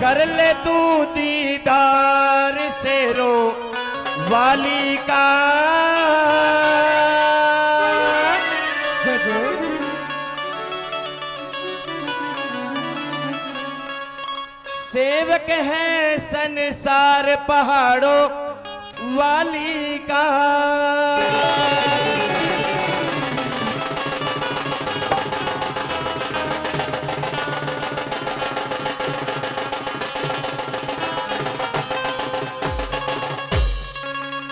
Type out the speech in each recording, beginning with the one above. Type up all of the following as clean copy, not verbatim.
कर ले तू दीदार शेरो वाली का। सेवक है संसार पहाड़ों वाली का।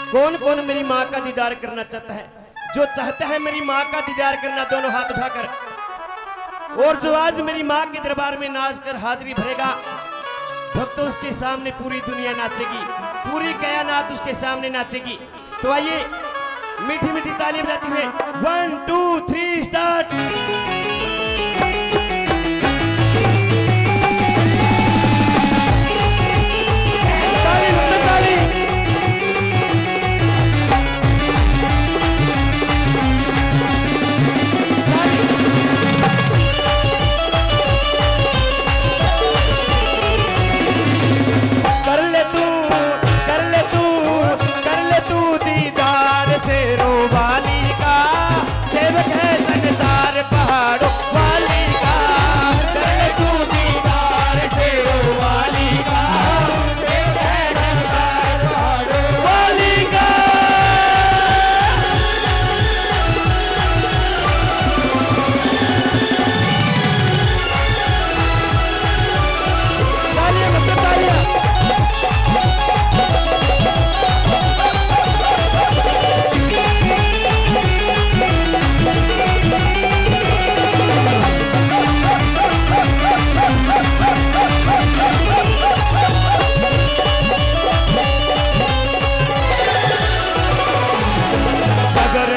कौन कौन मेरी माँ का दीदार करना चाहता है? जो चाहता है मेरी माँ का दीदार करना, दोनों हाथ उठाकर। और जो आज मेरी माँ के दरबार में नाच कर हाजिरी भरेगा, भक्त उसके सामने पूरी दुनिया नाचेगी, पूरी कायनात उसके सामने नाचेगी। तो आइए मीठी मीठी ताली बजाती हुए 1 2 3 स्टार्ट।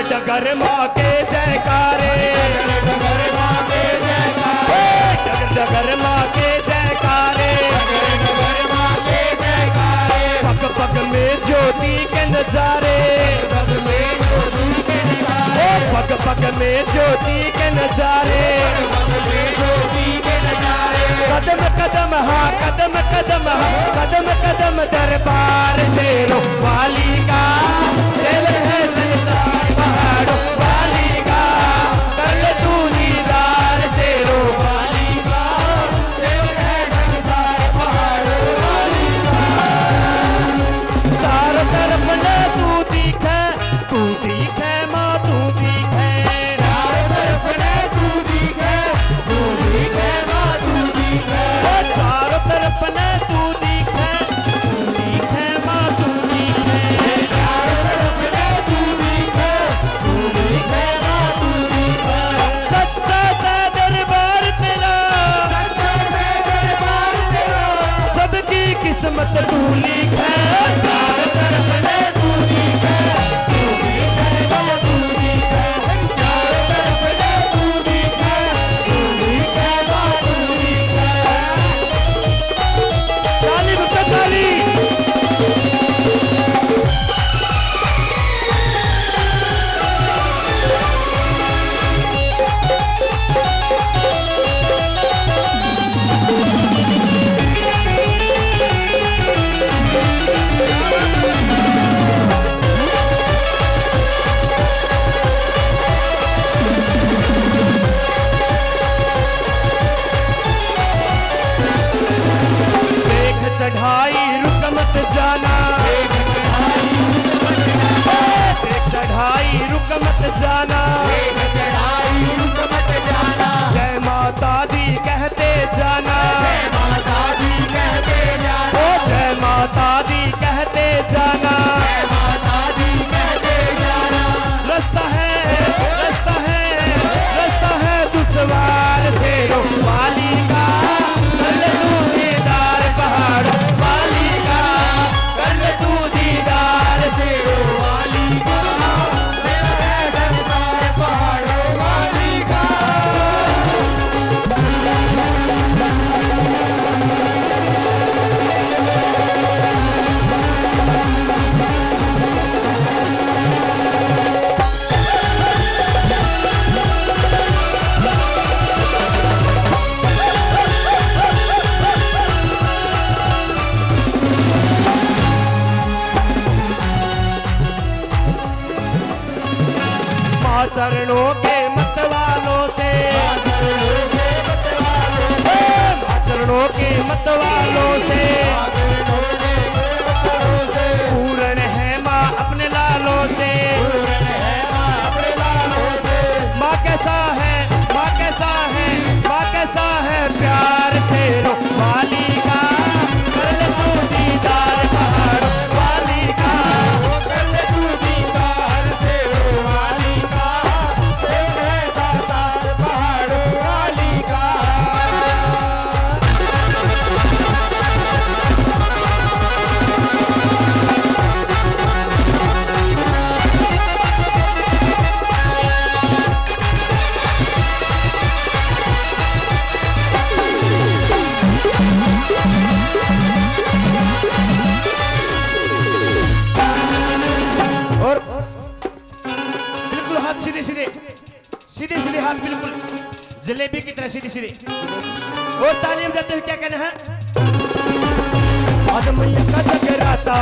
डगर माँ के जयकारे, डगर माँ के जयकारे, डगर माँ के जयकारे, डगर माँ के जयकारे। पग पग में ज्योति के नजारे, पग में ज्योति के नजारे, पग पग में ज्योति के नजारे, पग में ज्योति के नजारे। कदम कदम हाँ कदम कदम हाँ कदम कदम दरबार शेरों वाली का। सेवक है संसार पहाड़ों वाली का। कर ले तू दीदार शेरों वाली का। सेवक है संसार पहाड़ों वाली का। चारों तरफ न तू दिखे माँ तू दिखे। चारों तरफ न तू दिखे माँ तू दिखे। चारों तरफ न तू दिखे माँ तू दिखे। चारों तरफ न तू दिखे माँ तू दिखे। सच्चा सा दरबार तेरा, सच्चा सा दरबार तेरा। सबकी किस्मत तू लिखे। चारों तरफ न तू दिखे माँ तू दिखे। चारों तरफ न तू दिखे माँ तू दिखे। ताली बच्चा ताली। चढ़ाई रुक मत जाना, चढ़ाई रुक मत जाना, चढ़ाई रुक मत जाना। जय माता दी कहते जाना, जय माता दी कहते जाना। ओ जय माता दी कहते जाना, जय माता दी कहते जाना। रास्ता है रास्ता है रास्ता है दुश्वार शेरों वाली का। कर ले तू दीदार पहाड़ों वाली का। कर ले तू दीदार शेरों वाली का। सेवक है संसार पहाड़ों चरणों के मतवालों से, चरणों के मतवालों से पूर्ण है माँ अपने लालों से। माँ कैसा है, माँ कैसा है, माँ कैसा है प्यार से रो वाली का, कर ले तू दीदार पहाड़ वाली का, कर ले तू दीदार से रो वाली का, पहाड़ वाली का। और बिल्कुल हाथ सीधे सीधे, सीधे सीधे हाथ बिल्कुल जलेबी की तरह सीधे सीधे। और तालियां बजाते हुए क्या कहना है? आज मैया का जगराता,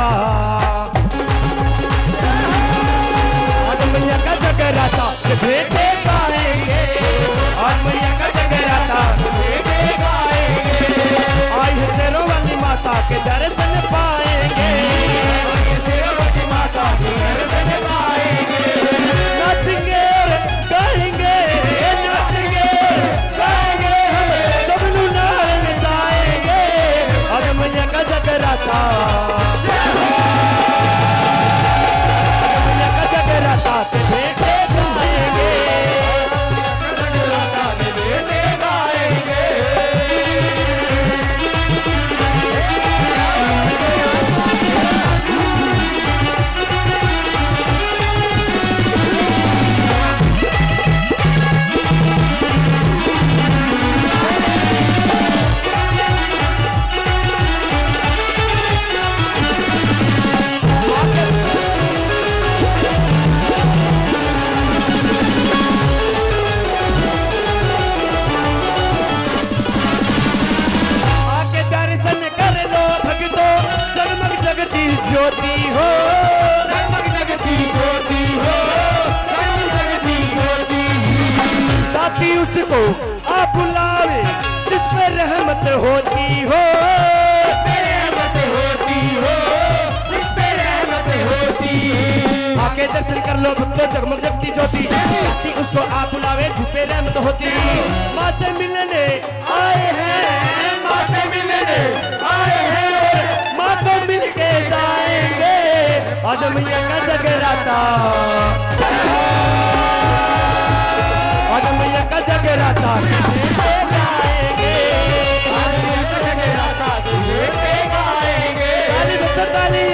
आज मैया का जगराता बेटे गाएंगे, आज मैया का जगराता बेटे गाएंगे। आई है तेरो वाली माता के दर्शन पाएंगे, माता के दर्शन पाएंगे। नाचेंगे और गाएंगे, नाचेंगे गाएंगे, हम सब नाल नचाएंगे। आज मैया का जगराता, मैया का जगराता के बेटे गाएंगे, जगराता के बेटे गाएंगे। ज्योति हो, जगमग जगती ज्योति हो, जगमग जगती ज्योति। ताकि उसको आप बुलावे जिस पे रहमत होती हो, जिस पे रहमत होती हो, जिस पे रहमत होती। आके दर्शन कर लो भक्तों जगमग जगती ज्योति, ताकि उसको आप बुलावे जिस पे रहमत होती। माँ से मिलने आए हैं, माँ से मिलने आए हैं, माँ को मिलके जाएंगे। आज मैया का जगराता, आज मैया का जगराता गाएंगे, आज मैया का जगराता गाएंगे। ताली बच्चों ताली।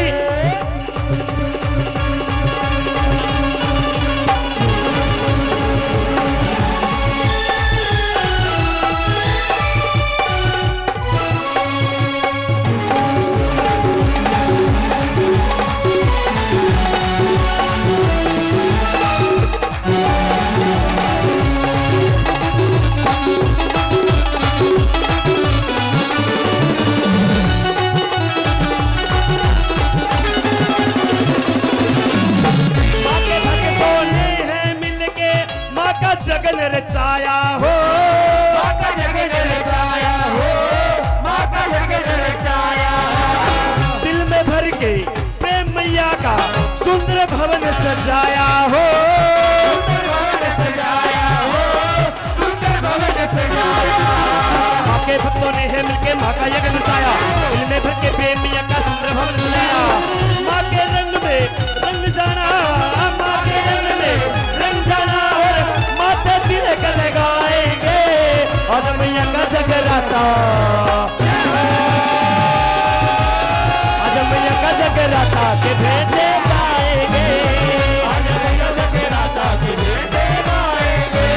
जगन रचाया हो, माँ का जगन रचाया हो, माँ का जगन रचाया। दिल में भर के प्रेम मैया का सुंदर भवन सजाया हो, सुंदर भवन सजाया हो, सुंदर भवन सजाया। माँ के भक्तों ने है मिलके माँ का यज्ञ रचाया, दिल में भर के प्रेम मैया का सुंदर भवन सजाया। माँ के रंग में रंग जाना, माँ के रंग में रंग जाना, माता तिलक लगाएंगे। आज मैया का जगराता, आज मैया का जगराता के बेटे गाएंगे, आज मैया का जगराता के बेटे गाएंगे।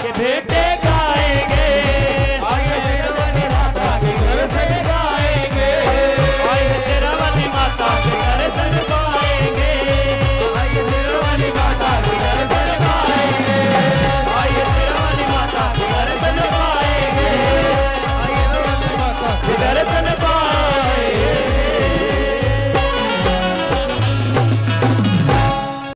के बेटे